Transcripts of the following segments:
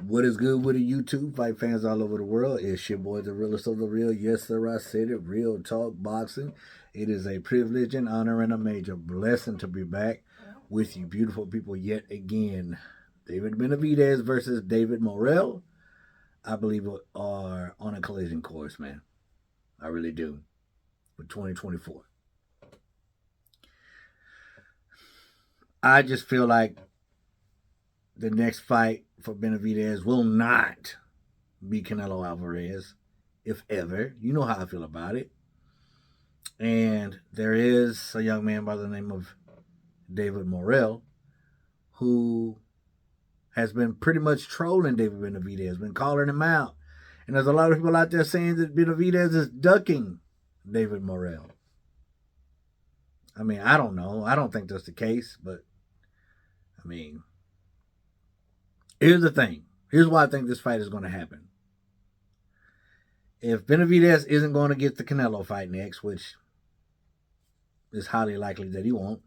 What is good with the YouTube fight fans all over the world? It's your boy, the realest of the real. Yes, sir, I said it. Real talk boxing. It is a privilege and honor and a major blessing to be back with you, beautiful people, yet again. David Benavidez versus David Morrell, I believe, are on a collision course, man. I really do. For 2024. I just feel like the next fight for Benavidez will not be Canelo Alvarez, if ever. You know how I feel about it. And there is a young man by the name of David Morrell who has been pretty much trolling David Benavidez, been calling him out. And there's a lot of people out there saying that Benavidez is ducking David Morrell. I mean, I don't know. I don't think that's the case, but I mean, here's the thing. Here's why I think this fight is going to happen. If Benavidez isn't going to get the Canelo fight next, which is highly likely that he won't,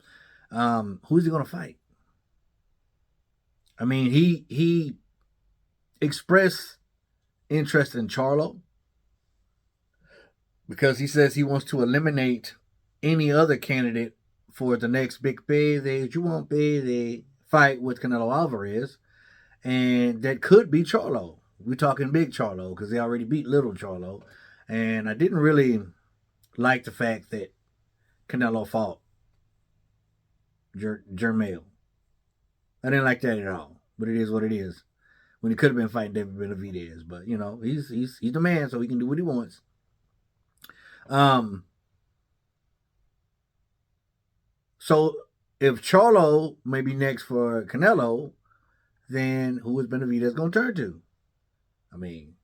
who's he going to fight? I mean, he expressed interest in Charlo because he says he wants to eliminate any other candidate for the next big pay that you won't pay the fight with Canelo Alvarez. And that could be Charlo. We're talking big Charlo because they already beat little Charlo. And I didn't really like the fact that Canelo fought Jermell. I didn't like that at all. But it is what it is. When he could have been fighting David Benavidez. But, you know, he's the man, so he can do what he wants. So if Charlo may be next for Canelo, then who is Benavidez going to turn to? I mean,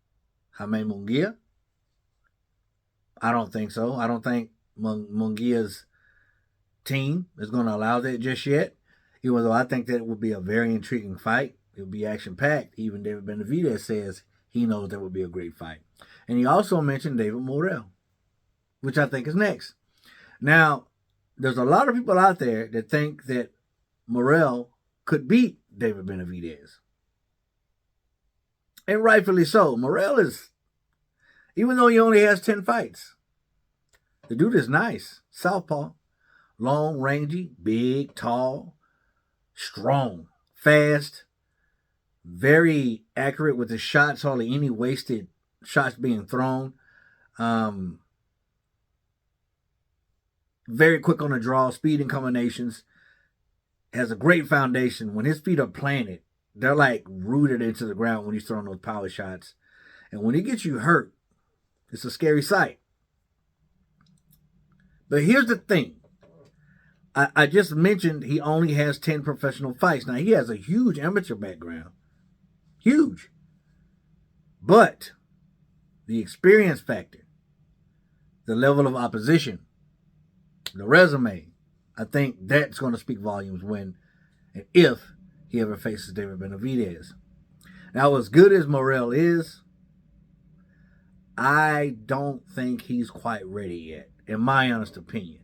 Jaime Munguia? I don't think so. I don't think Munguia's team is going to allow that just yet. Even though I think that it would be a very intriguing fight. It would be action-packed. Even David Benavidez says he knows that would be a great fight. And he also mentioned David Morrell, which I think is next. Now, there's a lot of people out there that think that Morrell could beat David Benavidez. And rightfully so. Morrell is, even though he only has 10 fights, the dude is nice. Southpaw. Long, rangy, big, tall, strong, fast, very accurate with his shots, hardly any wasted shots being thrown. Very quick on the draw, speed and combinations. Has a great foundation. When his feet are planted, they're like rooted into the ground when he's throwing those power shots. And when he gets you hurt, it's a scary sight. But here's the thing. I just mentioned he only has 10 professional fights. Now, he has a huge amateur background. Huge. But the experience factor, the level of opposition, the resume, I think that's going to speak volumes when and if he ever faces David Benavidez. Now, as good as Morrell is, I don't think he's quite ready yet, in my honest opinion.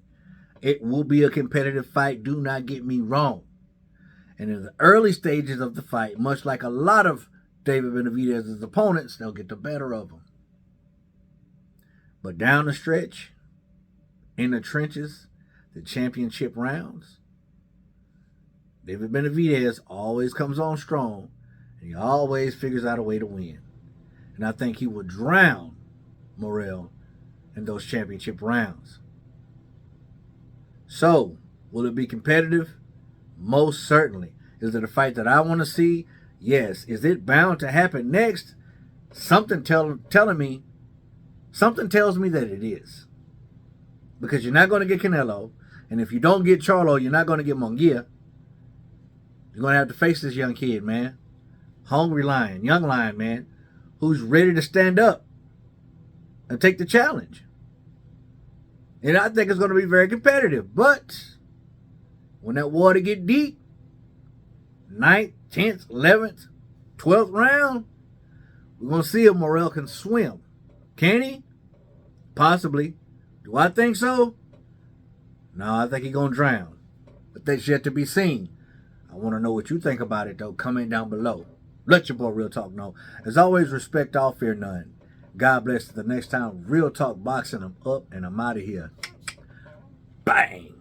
It will be a competitive fight, do not get me wrong. And in the early stages of the fight, much like a lot of David Benavidez's opponents, they'll get the better of him. But down the stretch, in the trenches, the championship rounds, David Benavidez always comes on strong, and he always figures out a way to win. And I think he will drown Morrell in those championship rounds. So, will it be competitive? Most certainly. Is it a fight that I want to see? Yes. Is it bound to happen next? Something tells me that it is. Because you're not going to get Canelo. And if you don't get Charlo, you're not going to get Munguia. You're going to have to face this young kid, man. Hungry lion, young lion, man. Who's ready to stand up and take the challenge. And I think it's going to be very competitive. But when that water get deep, 9th, 10th, 11th, 12th round, we're going to see if Morrell can swim. Can he? Possibly. Do I think so? No, I think he's going to drown. But that's yet to be seen. I want to know what you think about it, though. Comment down below. Let your boy Real Talk know. As always, respect all, fear none. God bless. The next time, Real Talk boxing them up, and I'm out of here. Bang!